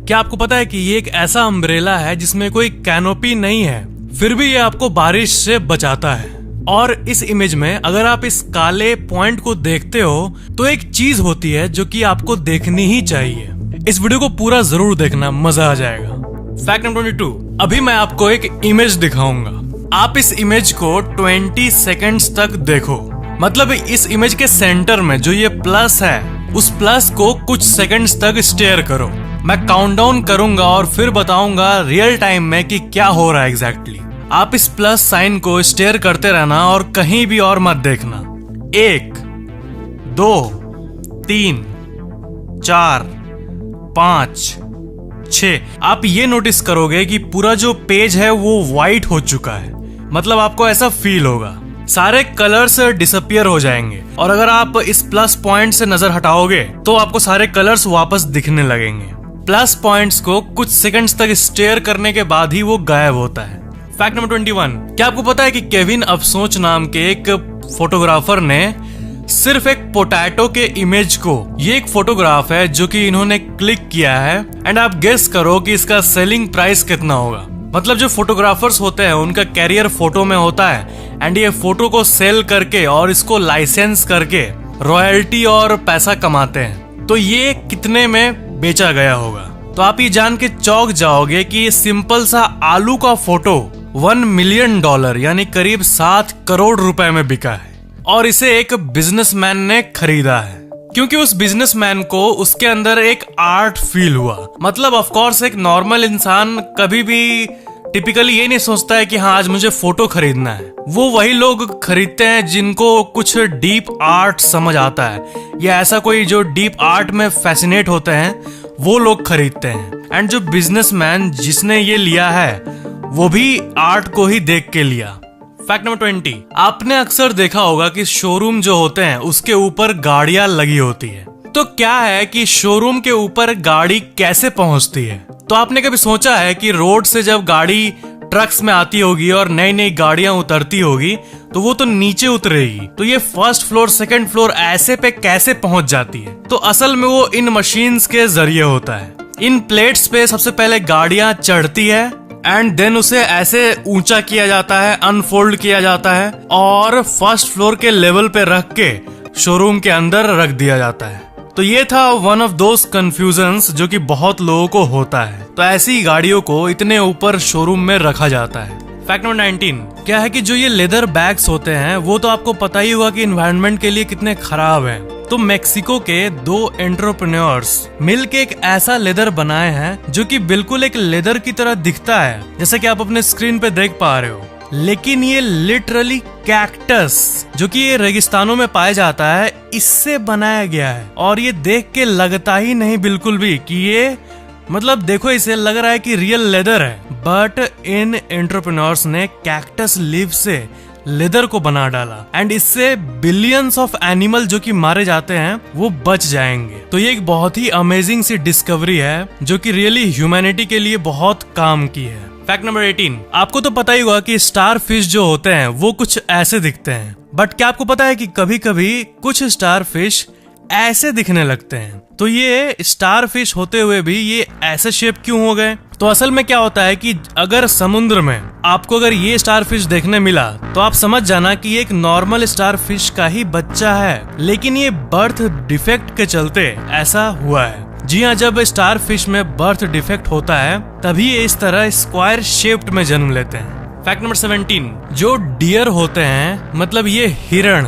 क्या आपको पता है कि ये एक ऐसा अम्ब्रेला है जिसमें कोई कैनोपी नहीं है, फिर भी ये आपको बारिश से बचाता है। और इस इमेज में अगर आप इस काले पॉइंट को देखते हो तो एक चीज होती है जो कि आपको देखनी ही चाहिए। इस वीडियो को पूरा जरूर देखना, मजा आ जाएगा। फैक्ट नंबर 22, अभी मैं आपको एक इमेज दिखाऊंगा। आप इस इमेज को 20 सेकंड्स तक देखो। मतलब इस इमेज के सेंटर में जो ये प्लस है, उस प्लस को कुछ सेकंड्स तक स्टेयर करो। मैं काउंटडाउन करूंगा और फिर बताऊंगा रियल टाइम में कि क्या हो रहा है एग्जैक्टली। आप इस प्लस साइन को स्टेयर करते रहना और कहीं भी और मत देखना। 1, 2, 3, 4, 5, 6। आप ये नोटिस करोगे कि पूरा जो पेज है वो व्हाइट हो चुका है। मतलब आपको ऐसा फील होगा, सारे कलर्स डिसअपियर हो जाएंगे। और अगर आप इस प्लस पॉइंट से नजर हटाओगे तो आपको सारे कलर्स वापस दिखने लगेंगे। प्लस पॉइंट्स को कुछ सेकंड्स तक स्टेयर करने के बाद ही वो गायब होता है। फैक्ट नंबर 21, क्या आपको पता है कि केविन अफसोच नाम के एक फोटोग्राफर ने सिर्फ एक पोटैटो के इमेज को, ये एक फोटोग्राफ है जो कि इन्होंने क्लिक किया है, एंड आप गेस करो कि इसका सेलिंग प्राइस कितना होगा। मतलब जो फोटोग्राफर्स होते हैं उनका कैरियर फोटो में होता है, एंड ये फोटो को सेल करके और इसको लाइसेंस करके रॉयल्टी और पैसा कमाते हैं। तो ये कितने में बेचा गया होगा? तो आप ये जान के चौंक जाओगे कि ये सिंपल सा आलू का फोटो $1 मिलियन यानी करीब 7 करोड़ रुपए में बिका है। और इसे एक बिजनेसमैन ने खरीदा है क्योंकि उस बिजनेसमैन को उसके अंदर एक आर्ट फील हुआ। मतलब ऑफ कोर्स एक नॉर्मल इंसान कभी भी टिपिकली ये नहीं सोचता है कि हाँ आज मुझे फोटो खरीदना है। वो वही लोग खरीदते हैं जिनको कुछ डीप आर्ट समझ आता है, या ऐसा कोई जो डीप आर्ट में फैसिनेट होते हैं वो लोग खरीदते हैं। एंड जो बिजनेसमैन जिसने ये लिया है वो भी आर्ट को ही देख के लिया। फैक्ट नंबर 20, आपने अक्सर देखा होगा कि शोरूम जो होते हैं उसके ऊपर गाड़ियां लगी होती है। तो क्या है कि शोरूम के ऊपर गाड़ी कैसे पहुंचती है? तो आपने कभी सोचा है कि रोड से जब गाड़ी ट्रक्स में आती होगी और नई नई गाड़ियां उतरती होगी तो वो तो नीचे उतरेगी, तो ये फर्स्ट फ्लोर सेकंड फ्लोर ऐसे पे कैसे पहुंच जाती है? तो असल में वो इन मशीन्स के जरिए होता है। इन प्लेट्स पे सबसे पहले गाड़ियां चढ़ती है एंड देन उसे ऐसे ऊंचा किया जाता है, अनफोल्ड किया जाता है और फर्स्ट फ्लोर के लेवल पे रख के शोरूम के अंदर रख दिया जाता है। तो ये था वन ऑफ दोस कंफ्यूजन्स जो कि बहुत लोगों को होता है। तो ऐसी गाड़ियों को इतने ऊपर शोरूम में रखा जाता है। फैक्ट नंबर 19, क्या है कि जो ये लेदर बैग्स होते हैं वो तो आपको पता ही होगा कि एनवायरनमेंट के लिए कितने खराब हैं। तो मेक्सिको के 2 एंटरप्रेन्योर्स मिलके एक ऐसा लेदर बनाए हैं जो कि बिल्कुल एक लेदर की तरह दिखता है, जैसे कि आप अपने स्क्रीन पे देख पा रहे हो। लेकिन ये लिटरली कैक्टस जो कि ये रेगिस्तानों में पाया जाता है, इससे बनाया गया है। और ये देख के लगता ही नहीं बिल्कुल भी कि ये, मतलब देखो इसे लग रहा है कि रियल लेदर है, बट इन एंटरप्रेन्योर्स ने कैक्टस लीफ से लेदर को बना डाला एंड इससे बिलियंस ऑफ एनिमल जो कि मारे जाते हैं वो बच जाएंगे। तो ये एक बहुत ही अमेजिंग सी डिस्कवरी है जो कि रियली ह्यूमैनिटी के लिए बहुत काम की है। फैक्ट नंबर 18, आपको तो पता ही होगा कि स्टार फिश जो होते हैं वो कुछ ऐसे दिखते हैं, बट क्या आपको पता है कि कभी कभी कुछ स्टार फिश ऐसे दिखने लगते हैं? तो ये स्टार फिश होते हुए भी ये ऐसे शेप क्यों हो गए? तो असल में क्या होता है कि अगर समुद्र में आपको अगर ये स्टार फिश देखने मिला तो आप समझ जाना कि ये एक नॉर्मल स्टार फिश का ही बच्चा है, लेकिन ये बर्थ डिफेक्ट के चलते ऐसा हुआ है। जी हाँ, जब स्टार फिश में बर्थ डिफेक्ट होता है तभी ये इस तरह स्क्वायर शेप्ड में जन्म लेते हैं। फैक्ट नंबर 17, जो डियर होते हैं, मतलब ये हिरण,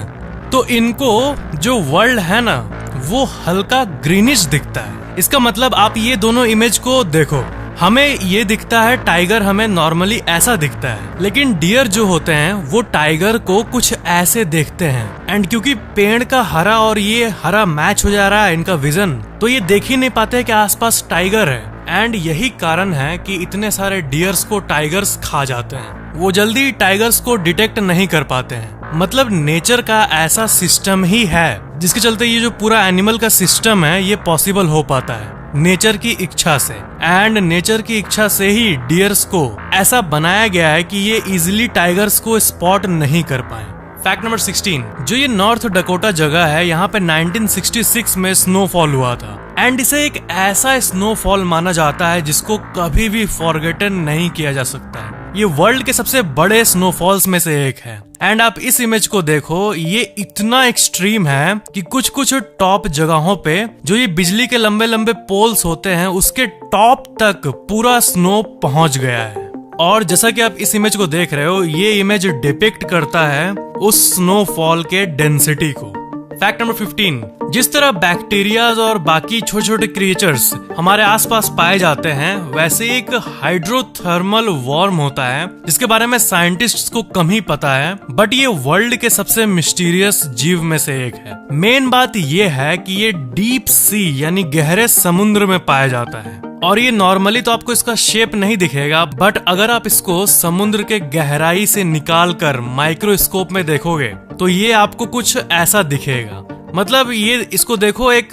तो इनको जो वर्ल्ड है ना वो हल्का ग्रीनिश दिखता है। इसका मतलब आप ये दोनों इमेज को देखो, हमें ये दिखता है टाइगर हमें नॉर्मली ऐसा दिखता है, लेकिन डियर जो होते हैं वो टाइगर को कुछ ऐसे देखते हैं। एंड क्योंकि पेड़ का हरा और ये हरा मैच हो जा रहा है इनका विजन, तो ये देख ही नहीं पाते कि आसपास टाइगर है। एंड यही कारण है कि इतने सारे डियर्स को टाइगर्स खा जाते हैं। वो जल्दी टाइगर्स को डिटेक्ट नहीं कर पाते हैं। मतलब नेचर का ऐसा सिस्टम ही है जिसके चलते ये जो पूरा एनिमल का सिस्टम है ये पॉसिबल हो पाता है नेचर की इच्छा से। एंड नेचर की इच्छा से ही डियर्स को ऐसा बनाया गया है कि ये इजिली टाइगर्स को स्पॉट नहीं कर पाए। फैक्ट नंबर 16, जो ये नॉर्थ डकोटा जगह है, यहाँ पे 1966 में स्नोफॉल हुआ था एंड इसे एक ऐसा स्नोफॉल माना जाता है जिसको कभी भी फॉरगेटन नहीं किया जा सकता है। ये वर्ल्ड के सबसे बड़े स्नोफॉल्स में से एक है एंड आप इस इमेज को देखो, ये इतना एक्सट्रीम है कि कुछ कुछ टॉप जगहों पे जो ये बिजली के लंबे लंबे पोल्स होते हैं उसके टॉप तक पूरा स्नो पहुंच गया है। और जैसा कि आप इस इमेज को देख रहे हो, ये इमेज डिपिक्ट करता है उस स्नोफॉल के डेंसिटी को। फैक्ट नंबर 15, जिस तरह बैक्टीरियाज और बाकी छोटे छोटे क्रिएचर्स हमारे आसपास पाए जाते हैं, वैसे एक हाइड्रोथर्मल वॉर्म होता है जिसके बारे में साइंटिस्ट्स को कम ही पता है, बट ये वर्ल्ड के सबसे मिस्टीरियस जीव में से एक है। मेन बात ये है कि ये डीप सी यानी गहरे समुद्र में पाया जाता है और ये नॉर्मली तो आपको इसका शेप नहीं दिखेगा, बट अगर आप इसको समुद्र के गहराई से निकाल कर माइक्रोस्कोप में देखोगे तो ये आपको कुछ ऐसा दिखेगा। मतलब ये इसको देखो, एक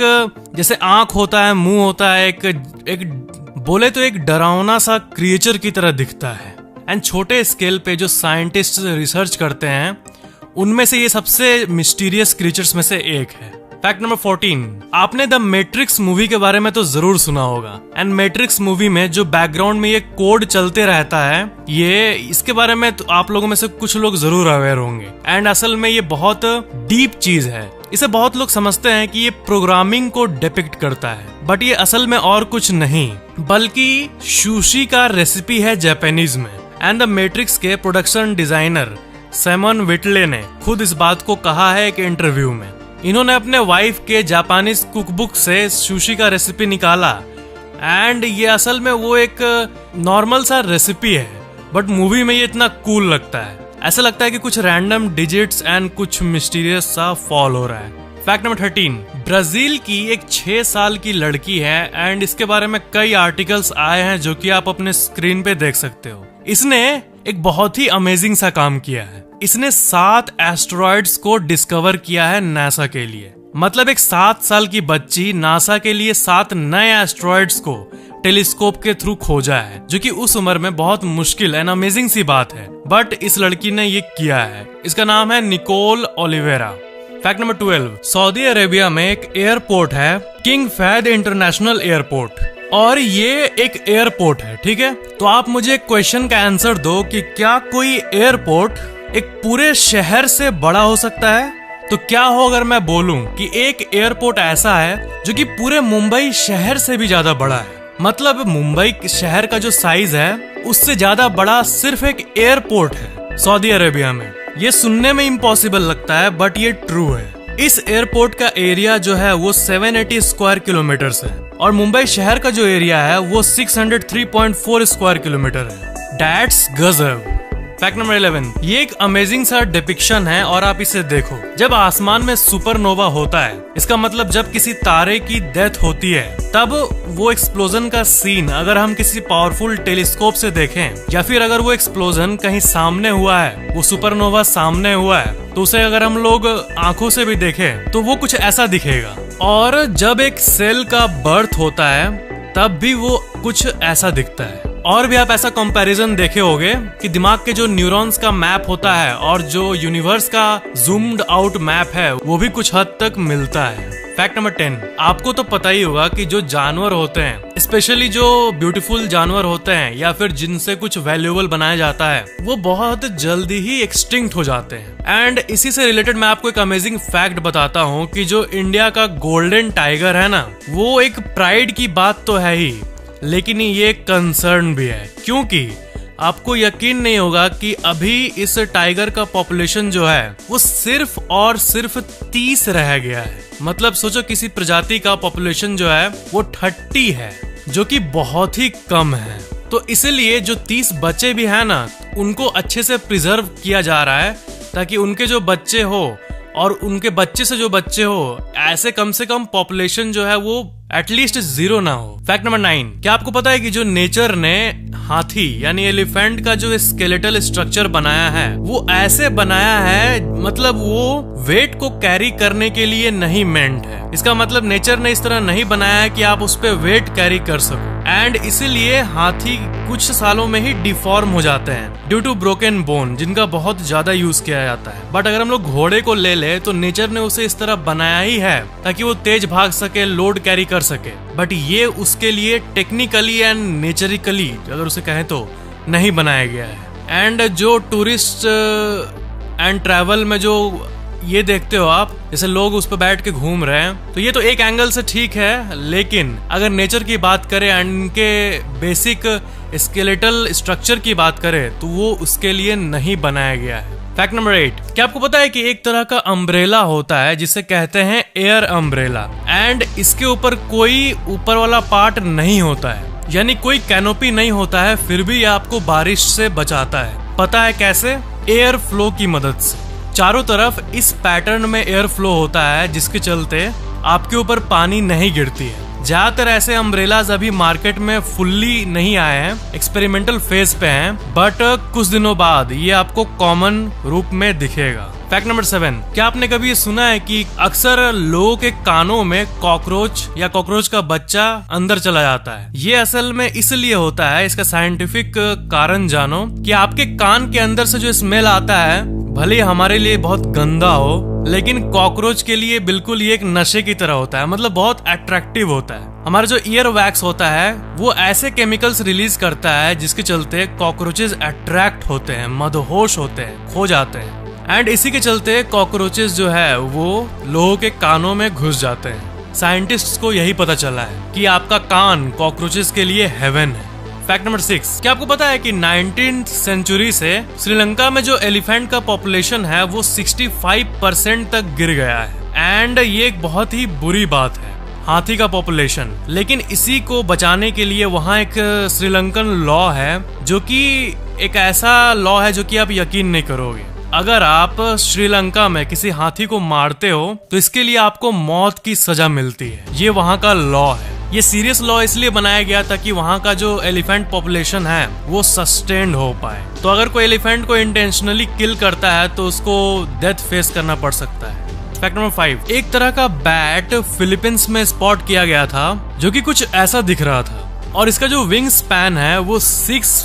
जैसे आंख होता है, मुंह होता है, एक बोले तो एक डरावना सा क्रिएचर की तरह दिखता है। एंड छोटे स्केल पे जो साइंटिस्ट रिसर्च करते हैं उनमें से ये सबसे मिस्टीरियस क्रिएचर्स में से एक है। फैक्ट नंबर 14, आपने द मैट्रिक्स मूवी के बारे में तो जरूर सुना होगा एंड मैट्रिक्स मूवी में जो बैकग्राउंड में ये कोड चलते रहता है, ये इसके बारे में तो आप लोगों में से कुछ लोग जरूर अवेयर होंगे एंड असल में ये बहुत डीप चीज है। इसे बहुत लोग समझते हैं कि ये प्रोग्रामिंग को डिपिक्ट करता है, बट ये असल में और कुछ नहीं बल्कि सुशी का रेसिपी है जापानीज में। एंड द मैट्रिक्स के प्रोडक्शन डिजाइनर सैमन विटले ने खुद इस बात को कहा है एक इंटरव्यू में। इन्होंने अपने वाइफ के जापानीज कुकबुक से सुशी का रेसिपी निकाला एंड ये असल में वो एक नॉर्मल सा रेसिपी है, बट मूवी में ये इतना कूल लगता है, ऐसा लगता है कि कुछ रैंडम डिजिट्स एंड कुछ मिस्टीरियस सा फॉल हो रहा है। फैक्ट नंबर 13, ब्राजील की एक 6 साल की लड़की है एंड इसके बारे में कई आर्टिकल्स आए हैं जो कि आप अपने स्क्रीन पे देख सकते हो। इसने एक बहुत ही अमेजिंग सा काम किया है। इसने 7 एस्टेरॉइड्स को डिस्कवर किया है नासा के लिए। मतलब एक 7 साल की बच्ची नासा के लिए 7 नए एस्टेरॉइड्स को टेलीस्कोप के थ्रू खोजा है, जो कि उस उम्र में बहुत मुश्किल एंड अमेजिंग सी बात है, बट इस लड़की ने ये किया है। इसका नाम है Nicole Oliveira. Fact number 12, Saudi Arabia में एक एयरपोर्ट है, किंग फैद इंटरनेशनल एयरपोर्ट, और ये एक एयरपोर्ट है, ठीक है। तो आप मुझे एक क्वेश्चन का आंसर दो कि क्या कोई एयरपोर्ट एक पूरे शहर से बड़ा हो सकता है? तो क्या हो अगर मैं बोलूं कि एक एयरपोर्ट ऐसा है जो कि पूरे मुंबई शहर से भी ज्यादा बड़ा है। मतलब मुंबई शहर का जो साइज है उससे ज्यादा बड़ा सिर्फ एक एयरपोर्ट है सऊदी अरेबिया में। ये सुनने में इम्पॉसिबल लगता है, बट ये ट्रू है। इस एयरपोर्ट का एरिया जो है वो 780 स्क्वायर किलोमीटर है और मुंबई शहर का जो एरिया है वो 603.4 स्क्वायर किलोमीटर है। दैट्स गजब। फैक्ट नंबर 11, ये एक अमेजिंग सा डिपिक्शन है और आप इसे देखो। जब आसमान में सुपरनोवा होता है, इसका मतलब जब किसी तारे की डेथ होती है, तब वो एक्सप्लोजन का सीन अगर हम किसी पावरफुल टेलीस्कोप से देखें या फिर अगर वो एक्सप्लोजन कहीं सामने हुआ है, वो सुपरनोवा सामने हुआ है, तो उसे अगर हम लोग आंखों से भी देखें तो वो कुछ ऐसा दिखेगा। और जब एक सेल का बर्थ होता है तब भी वो कुछ ऐसा दिखता है। और भी आप ऐसा कंपैरिजन देखे होंगे कि दिमाग के जो न्यूरॉन्स का मैप होता है और जो यूनिवर्स का जूम्ड आउट मैप है वो भी कुछ हद तक मिलता है। फैक्ट नंबर 10, आपको तो पता ही होगा कि जो जानवर होते हैं, स्पेशली जो ब्यूटीफुल जानवर होते हैं या फिर जिनसे कुछ वैल्यूएबल बनाया जाता है, वो बहुत जल्दी ही एक्सटिंक्ट हो जाते हैं। एंड इसी से रिलेटेड मैं आपको एक अमेजिंग फैक्ट बताता हूँ कि जो इंडिया का गोल्डन टाइगर है ना, वो एक प्राइड की बात तो है ही, लेकिन ये कंसर्न भी है, क्योंकि आपको यकीन नहीं होगा कि अभी इस टाइगर का पॉपुलेशन जो है वो सिर्फ और सिर्फ 30 रह गया है। मतलब सोचो किसी प्रजाति का पॉपुलेशन जो है वो 30 है, जो कि बहुत ही कम है। तो इसलिए जो 30 बच्चे भी हैं ना, उनको अच्छे से प्रिजर्व किया जा रहा है ताकि उनके जो बच्चे हो और उनके बच्चे से जो बच्चे हो, ऐसे कम से कम पॉपुलेशन जो है वो एटलीस्ट 0 ना हो। फैक्ट नंबर 9, क्या आपको पता है कि जो नेचर ने हाथी यानी एलिफेंट का जो स्केलेटल स्ट्रक्चर बनाया है वो ऐसे बनाया है, मतलब वो वेट को कैरी करने के लिए नहीं मेंट है। इसका मतलब नेचर ने इस तरह नहीं बनाया है कि आप उस पे वेट कैरी कर सको। एंड इसीलिए हाथी कुछ सालों में ही डिफॉर्म हो जाते हैं ड्यू टू ब्रोकन बोन, जिनका बहुत ज्यादा यूज किया जाता है। बट अगर हम लोग घोड़े को ले ले तो नेचर ने उसे इस तरह बनाया ही है ताकि वो तेज भाग सके, लोड कैरी कर सके। बट ये उसके लिए टेक्निकली एंड नेचरिकली अगर उसे कहें तो नहीं बनाया गया है। एंड जो टूरिस्ट एंड ट्रैवल में जो ये देखते हो आप, जैसे लोग उस पर बैठ के घूम रहे हैं, तो ये तो एक एंगल से ठीक है, लेकिन अगर नेचर की बात करें एंड इनके बेसिक स्केलेटल स्ट्रक्चर की बात करें तो वो उसके लिए नहीं बनाया गया है। फैक्ट नंबर 8, क्या आपको पता है कि एक तरह का अम्ब्रेला होता है जिसे कहते हैं एयर अम्ब्रेला, एंड इसके ऊपर कोई ऊपर वाला पार्ट नहीं होता है, यानी कोई कैनोपी नहीं होता है, फिर भी ये आपको बारिश से बचाता है। पता है कैसे? एयर फ्लो की मदद से। चारों तरफ इस पैटर्न में एयर फ्लो होता है जिसके चलते आपके ऊपर पानी नहीं गिरती है। ज्यादातर ऐसे अम्ब्रेलाज अभी मार्केट में फुल्ली नहीं आए हैं, एक्सपेरिमेंटल फेज पे हैं, बट कुछ दिनों बाद ये आपको कॉमन रूप में दिखेगा। फैक्ट नंबर 7, क्या आपने कभी ये सुना है कि अक्सर लोगों के कानों में कॉकरोच या कॉकरोच का बच्चा अंदर चला जाता है? ये असल में इसलिए होता है, इसका साइंटिफिक कारण जानो, कि आपके कान के अंदर से जो स्मेल आता है भले हमारे लिए बहुत गंदा हो, लेकिन कॉकरोच के लिए बिल्कुल ये एक नशे की तरह होता है, मतलब बहुत अट्रैक्टिव होता है। हमारा जो ईयर वैक्स होता है वो ऐसे केमिकल्स रिलीज करता है जिसके चलते कॉकरोचेस अट्रैक्ट होते हैं, मदहोश होते हैं, खो जाते हैं। एंड इसी के चलते कॉकरोचेस जो है वो लोगों के कानों में घुस जाते हैं। साइंटिस्ट्स को यही पता चला है कि आपका कान कॉकरोचेस के लिए हेवन है। फैक्ट नंबर 6, क्या आपको पता है कि 19th सेंचुरी से श्रीलंका में जो एलिफेंट का पॉपुलेशन है वो 65% तक गिर गया है। एंड ये एक बहुत ही बुरी बात है, हाथी का पॉपुलेशन। लेकिन इसी को बचाने के लिए वहाँ एक श्रीलंकन लॉ है, जो कि एक ऐसा लॉ है जो कि आप यकीन नहीं करोगे। अगर आप श्रीलंका में किसी हाथी को मारते हो तो इसके लिए आपको मौत की सजा मिलती है। ये वहाँ का लॉ है। ये सीरियस लॉ इसलिए बनाया गया ताकि वहाँ का जो एलिफेंट पॉपुलेशन है वो सस्टेन्ड हो पाए। तो अगर कोई एलिफेंट को इंटेंशनली किल करता है तो उसको डेथ फेस करना पड़ सकता है। फैक्ट नंबर 5, एक तरह का बैट फिलीपींस में स्पॉट किया गया था जो कि कुछ ऐसा दिख रहा था, और इसका जो विंग स्पैन है वो 6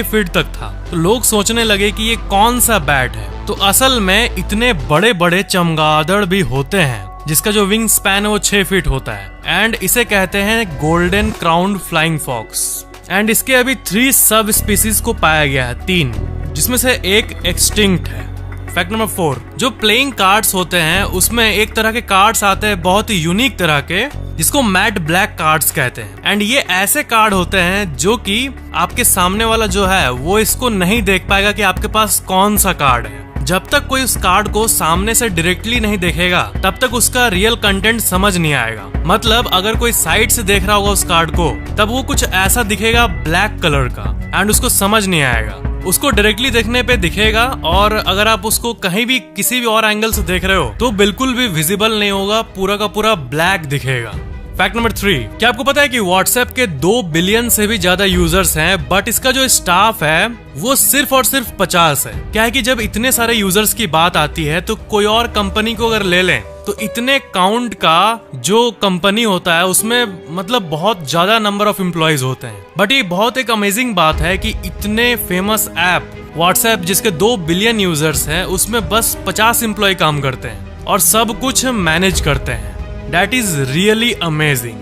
फीट तक था। तो लोग सोचने लगे कि ये कौन सा बैट है। तो असल में इतने बड़े बड़े चमगादड़ भी होते हैं जिसका जो विंग स्पैन है वो 6 फीट होता है, एंड इसे कहते हैं golden crowned flying fox. And इसके अभी 3 सब स्पीसीज को पाया गया है, 3, जिसमें से एक एक्सटिंक्ट है। फैक्ट नंबर 4, जो प्लेइंग कार्ड्स होते हैं उसमें एक तरह के कार्ड्स आते हैं बहुत ही यूनिक तरह के, जिसको मैट ब्लैक कार्ड्स कहते हैं। एंड ये ऐसे कार्ड होते हैं जो कि आपके सामने वाला जो है वो इसको नहीं देख पाएगा कि आपके पास कौन सा कार्ड है। जब तक कोई उस कार्ड को सामने से डायरेक्टली नहीं देखेगा तब तक उसका रियल कंटेंट समझ नहीं आएगा। मतलब अगर कोई साइड से देख रहा होगा उस कार्ड को तब वो कुछ ऐसा दिखेगा ब्लैक कलर का, एंड उसको समझ नहीं आएगा। उसको डायरेक्टली देखने पे दिखेगा, और अगर आप उसको कहीं भी किसी भी और एंगल से देख रहे हो तो बिल्कुल भी विजिबल नहीं होगा, पूरा का पूरा ब्लैक दिखेगा। फैक्ट नंबर 3, क्या आपको पता है कि व्हाट्सएप के 2 बिलियन से भी ज्यादा यूजर्स हैं, बट इसका जो स्टाफ है वो सिर्फ और सिर्फ 50 है। क्या है कि जब इतने सारे यूजर्स की बात आती है तो कोई और कंपनी को अगर ले लें तो इतने काउंट का जो कंपनी होता है उसमें मतलब बहुत ज्यादा नंबर ऑफ एम्प्लॉइज होते हैं। बट ये बहुत एक अमेजिंग बात है कि इतने फेमस ऐप व्हाट्सएप जिसके 2 बिलियन यूजर्स हैं उसमें बस 50 एम्प्लॉय काम करते हैं और सब कुछ मैनेज करते हैं। That is really amazing.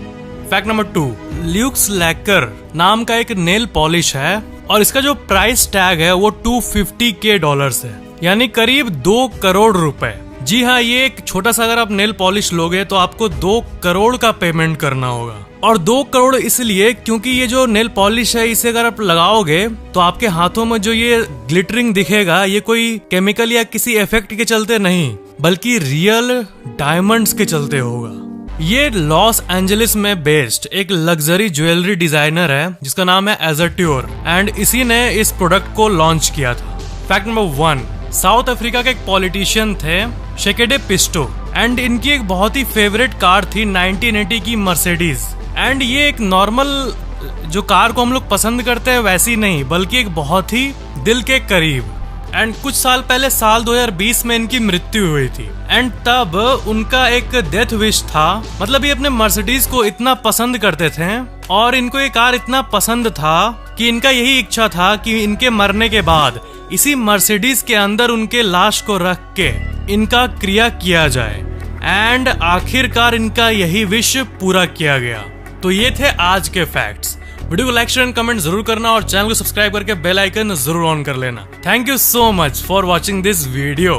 Fact number 2, Luke's lacquer नाम का एक नेल पॉलिश है, और इसका जो प्राइस टैग है वो $250K है, यानी करीब 2 करोड़ रुपए। जी हाँ, ये एक छोटा सा अगर आप नेल पॉलिश लोगे तो आपको 2 करोड़ का पेमेंट करना होगा। और 2 करोड़ इसलिए क्योंकि ये जो नेल पॉलिश है इसे अगर आप लगाओगे तो आपके हाथों में जो ये ग्लिटरिंग दिखेगा ये कोई केमिकल या किसी इफेक्ट के चलते नहीं बल्कि रियल डायमंड्स के चलते होगा। ये लॉस एंजलिस में बेस्ड एक लग्जरी ज्वेलरी डिजाइनर है जिसका नाम है एजर्ट्योर, एंड इसी ने इस प्रोडक्ट को लॉन्च किया था। फैक्ट नंबर 1, साउथ अफ्रीका के एक पॉलिटिशियन थे शेकेडे पिस्टो, एंड इनकी एक बहुत ही फेवरेट कार थी 1980 की मर्सिडीज। एंड ये एक नॉर्मल जो कार को हम लोग पसंद करते हैं वैसी नहीं, बल्कि एक बहुत ही दिल के करीब। एंड कुछ साल पहले साल 2020 में इनकी मृत्यु हुई थी। एंड तब उनका एक डेथ विश था, मतलब ये अपने मर्सिडीज को इतना पसंद करते थे और इनको ये कार इतना पसंद था कि इनका यही इच्छा था कि इनके मरने के बाद इसी मर्सिडीज के अंदर उनके लाश को रख के इनका क्रिया किया जाए। एंड आखिरकार इनका यही विश पूरा किया गया। तो ये थे आज के फैक्ट्स। वीडियो को लाइक शेयर एंड कमेंट जरूर करना और चैनल को सब्सक्राइब करके बेल आइकन जरूर ऑन कर लेना। Thank you so much for watching this video.